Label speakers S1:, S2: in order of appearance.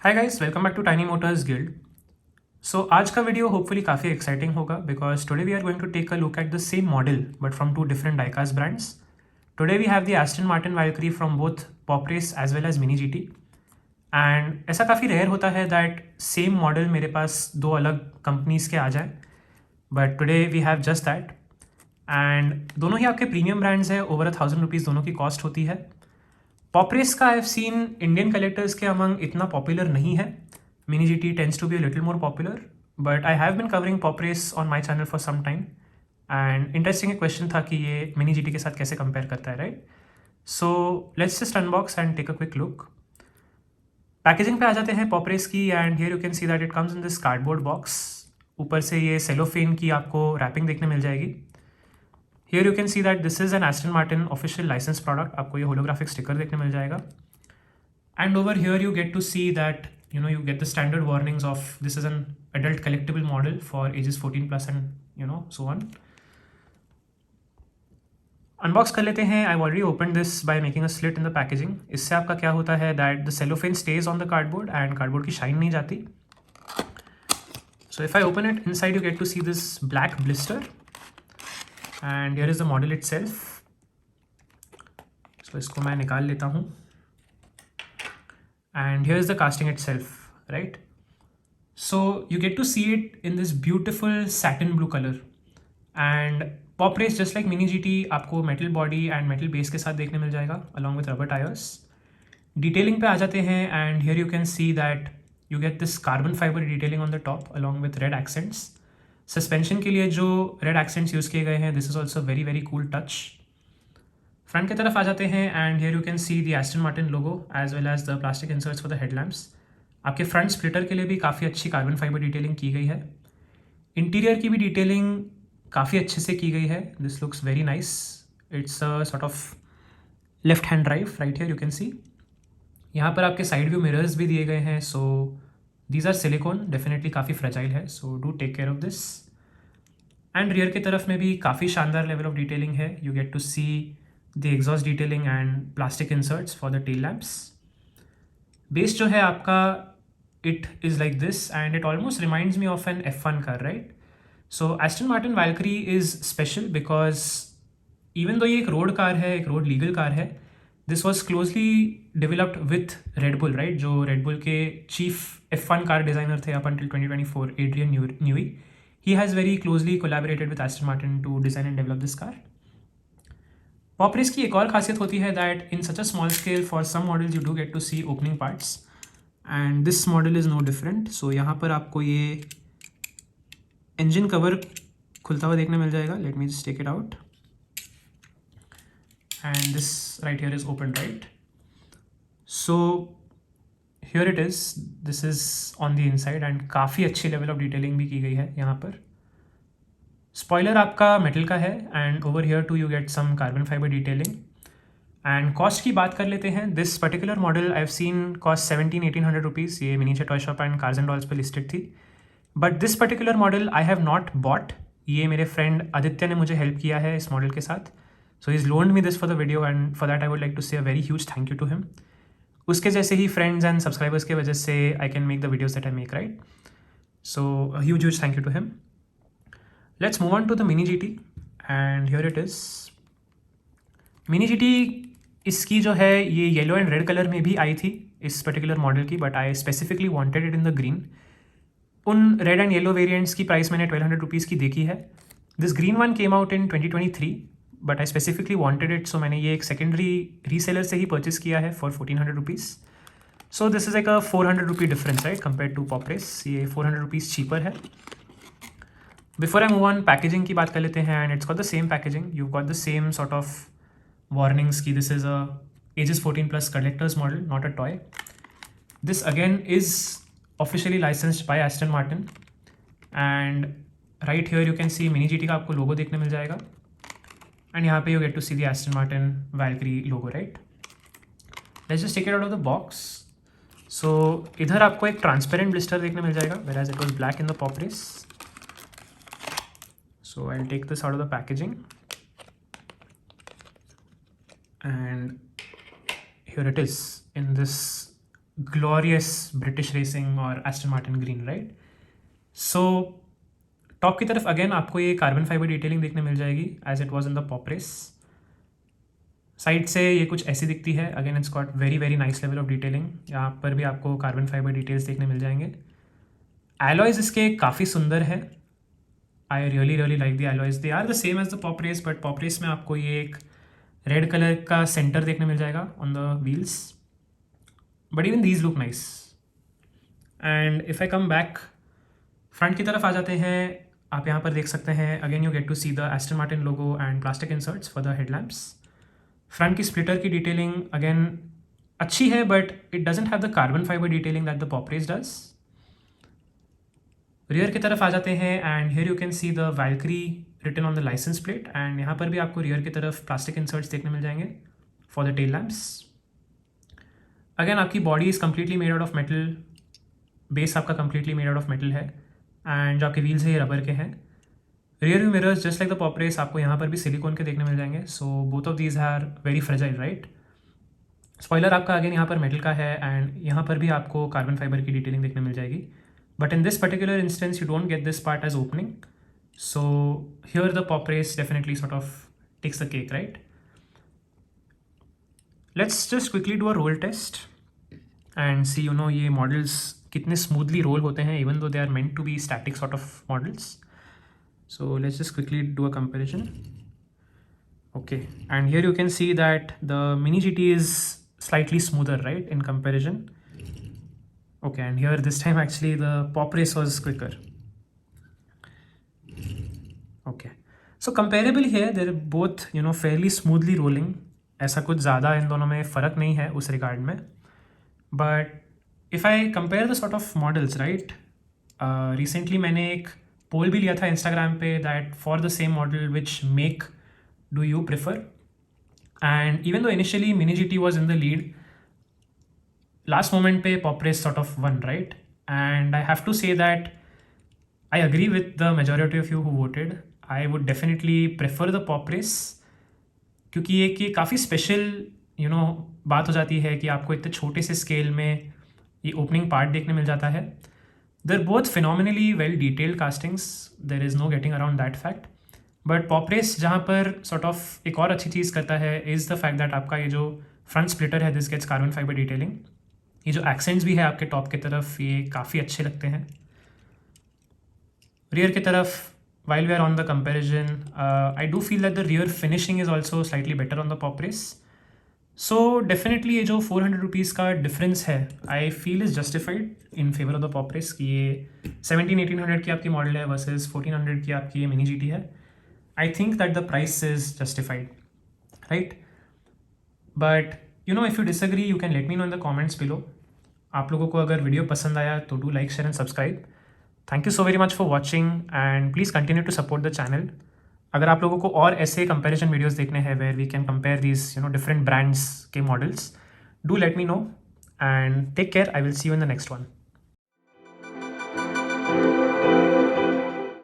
S1: Hi guys, welcome back to Tiny Motors Guild. So आज का video hopefully काफ़ी exciting होगा because today we are going to take a look at the same model but from two different diecast brands. Today we have the Aston Martin Valkyrie from both Pop Race as well as Mini GT. And ऐसा काफ़ी rare होता है that same model मेरे पास दो अलग companies के आ जाए, but today we have just that. And दोनों ही आपके प्रीमियम ब्रांड्स है, ओवर 1000 रुपीज़ दोनों की कॉस्ट होती है। पॉपरेस का I have seen Indian collectors के अमंग इतना पॉपुलर नहीं है। Mini G T tends to be a little more popular, but I have been covering Pop Race on my channel for some time. And interesting question था कि ये mini G T के साथ कैसे कंपेयर करता है, right? So let's just unbox and take a quick look. Packaging पे आ जाते हैं पॉपरेस की, and here you can see that it comes in this cardboard box. ऊपर से ये सेलोफेन की आपको रैपिंग देखने मिल जाएगी। Here you can see that this is an Aston Martin official licence product. आपको ये होलोग्राफिक स्टिकर देखने मिल जाएगा। And over here you get to see that you get the standard warnings of this is an adult collectible model for ages 14 plus and so on. Unbox कर लेते हैं। I already open this by making a slit in the packaging. इससे आपका क्या होता है that the cellophane stays on the cardboard and cardboard की shine नहीं जाती। So if I open it inside you get to see this black blister and here is the model itself. So इसको मैं निकाल लेता हूँ and here is the casting itself, right? So you get to see it in this beautiful satin blue color and pop race just like mini GT आपको metal body and metal base के साथ देखने मिल जाएगा along with rubber tires. Detailing पे आ जाते हैं and here you can see that you get this carbon fiber detailing on the top along with red accents. Suspension के लिए जो red accents यूज़ किए गए हैं, this is also very very cool touch. Front की तरफ आ जाते हैं and here you can see the Aston Martin logo as well as the plastic inserts for the headlamps. आपके फ्रंट स्प्लिटर के लिए भी काफ़ी अच्छी कार्बन फाइबर डिटेलिंग की गई है। इंटीरियर की भी डिटेलिंग काफ़ी अच्छे से की गई है। This looks very nice. It's a sort of left hand drive right here you can सी। यहाँ पर आपके साइड व्यू मिरर्स भी दिए गए हैं। So these are silicone, definitely काफ़ी फ्रेजाइल है, so do take care of this. And rear की तरफ में भी काफ़ी शानदार लेवल ऑफ डिटेलिंग है। You get to see the exhaust detailing and plastic inserts for the tail lamps. Base जो है आपका it is like this and it almost reminds me of an F1 car, right? So Aston Martin Valkyrie is special because even though ये एक road car है, एक road legal car है, this was closely developed with Red Bull, right? जो Red Bull के chief F1 car designer थे up until 2024, Adrian Newey. He has very closely collaborated with Aston Martin to design and develop this car. Pop Race की एक और खासियत होती है that in such a small scale for some models you do get to see opening parts and this model is no different. So यहाँ पर आपको ये इंजन कवर खुलता हुआ देखने मिल जाएगा। Let me just take it out and this right here is open, right? So here it is, this is on the inside and काफ़ी अच्छी लेवल ऑफ डिटेलिंग भी की गई है यहाँ पर। स्पॉइलर आपका मेटल का है and over here too you get some carbon fibre detailing. And cost की बात कर लेते हैं। This particular model I have seen cost 1700-1800 rupees. ये miniature toy shop and cars and dolls पे लिस्टेड थी, but this particular model I have not bought. ये मेरे फ्रेंड आदित्य ने मुझे हेल्प किया है इस मॉडल के साथ। So is loaned me this for the video and for that I would like to say a very huge thank you to him. उसके जैसे ही फ्रेंड्स एंड सब्सक्राइबर्स की वजह से I can make the videos that I make, right? So huge huge thank you to him. Let's move on to the Mini GT and here it is. Mini GT इसकी जो है ये yellow and red colour में भी आई थी इस particular model की, but I specifically wanted it in the green. उन रेड एंड येलो वेरिएंट्स की प्राइस मैंने 1200 रुपीज़ की देखी है। This green one came out in 2023 but I specifically wanted it, so मैंने ये एक सेकेंडरी रीसेलर से ही परचेस किया है for 1400 rupees. So this is like a 400 rupee difference, right, compare to Pop Race. ये 400 रुपीज़ चीपर है। Before I move on, packaging की बात कर लेते हैं and it's got the same packaging. You got the same sort of warnings की this is a ages 14+ collectors model, not a toy. This again is officially licensed by Aston Martin and right here you can see Mini GT का आपको लोगो देखने मिल जाएगा and यहाँ पे you get to see the Aston Martin Valkyrie logo, right? Let's just take it out of the box. So इधर आपको एक ट्रांसपेरेंट ब्लिस्टर देखने मिल जाएगा whereas it was black in the pop race. So I'll take this out of the packaging and here it is in this glorious British racing और Aston Martin green, right. So top की तरफ again आपको ये carbon fibre detailing देखने मिल जाएगी as it was in the pop race. Side से ये कुछ ऐसी दिखती है, again it's got very very nice level of detailing. यहाँ पर भी आपको कार्बन फाइबर डिटेल्स देखने मिल जाएंगे। एलॉयज़ इसके काफ़ी सुंदर है। I really really like the alloys, they are the same as the pop race, but pop race में आपको ये एक रेड कलर का सेंटर देखने मिल जाएगा on the wheels, but even these look nice. And if I come back front की तरफ आ जाते हैं, आप यहाँ पर देख सकते हैं again you get to see the Aston Martin logo and plastic inserts for the headlamps. Front की स्प्लिटर की डिटेलिंग अगेन अच्छी है, but it doesn't have the carbon fibre detailing that the pop Race does. Rear की तरफ आ जाते हैं and here you can see the Valkyrie written on the licence plate, and यहाँ पर भी आपको रियर की तरफ प्लास्टिक इंसर्ट्स देखने मिल जाएंगे for the tail lamps. Again आपकी body is completely made out of metal, base आपका completely made out of metal है, एंड जो आपके व्हील्स है ये रबर के हैं। Rear view mirrors just like the pop Race आपको यहाँ पर भी सिलिकॉन के देखने मिल जाएंगे, so both of these are very fragile, right. Spoiler आपका अगेन यहाँ पर मेटल का है, एंड यहाँ पर भी आपको कार्बन फाइबर की डिटेलिंग देखने मिल जाएगी, but in this particular instance you don't get this part as opening, so here the pop race definitely sort of takes the cake, right. Let's just quickly do a roll test and see you know ये models कितने smoothly roll होते हैं, even though they are meant to be static sort of models. So let's just quickly do a comparison. Okay, and here you can see that the Mini GT is slightly smoother, right, in comparison. Okay, and here this time actually the pop race was quicker. Okay, so comparable here, they're both you know fairly smoothly rolling. ऐसा कुछ ज़्यादा इन दोनों में फ़र्क नहीं है उस regard में, but if I compare the sort of models, right, recently मैंने एक पोल भी लिया था इंस्टाग्राम पे that for the same model which make do you prefer, and even though initially Mini GT was in the lead, last moment पे Pop Race sort of won, right. And I have to say that I agree with the majority of you who voted, I would definitely prefer the pop Race, क्योंकि एक ये काफ़ी special you know बात हो जाती है कि आपको इतने छोटे से स्केल में ये ओपनिंग पार्ट देखने मिल जाता है। They're both phenomenally well detailed castings, there is no getting around that fact, but pop race जहाँ पर sort of एक और अच्छी चीज़ करता है is the fact that आपका ये जो front splitter है this gets carbon fiber detailing, ये जो accents भी है आपके टॉप की तरफ ये काफ़ी अच्छे लगते हैं। rear की तरफ while we are on the comparison, I do feel that the rear finishing is also slightly better on the pop race, so definitely ये जो 400 रुपीज़ का डिफरेंस है I feel is justified in favour of the pop race कि ये 1700-1800 की आपकी model है versus 1400 की आपकी ये मिनी GT है। I think that the price is justified, right. But you know if you disagree you can let me know in the comments below. आप लोगों को अगर वीडियो पसंद आया तो do like share and subscribe. Thank you so very much for watching and please continue to support the channel. अगर आप लोगों को और ऐसे कंपैरिजन वीडियोस देखने हैं where we can compare these you know different brands के models, do let me know and take care. I will see you in the next one.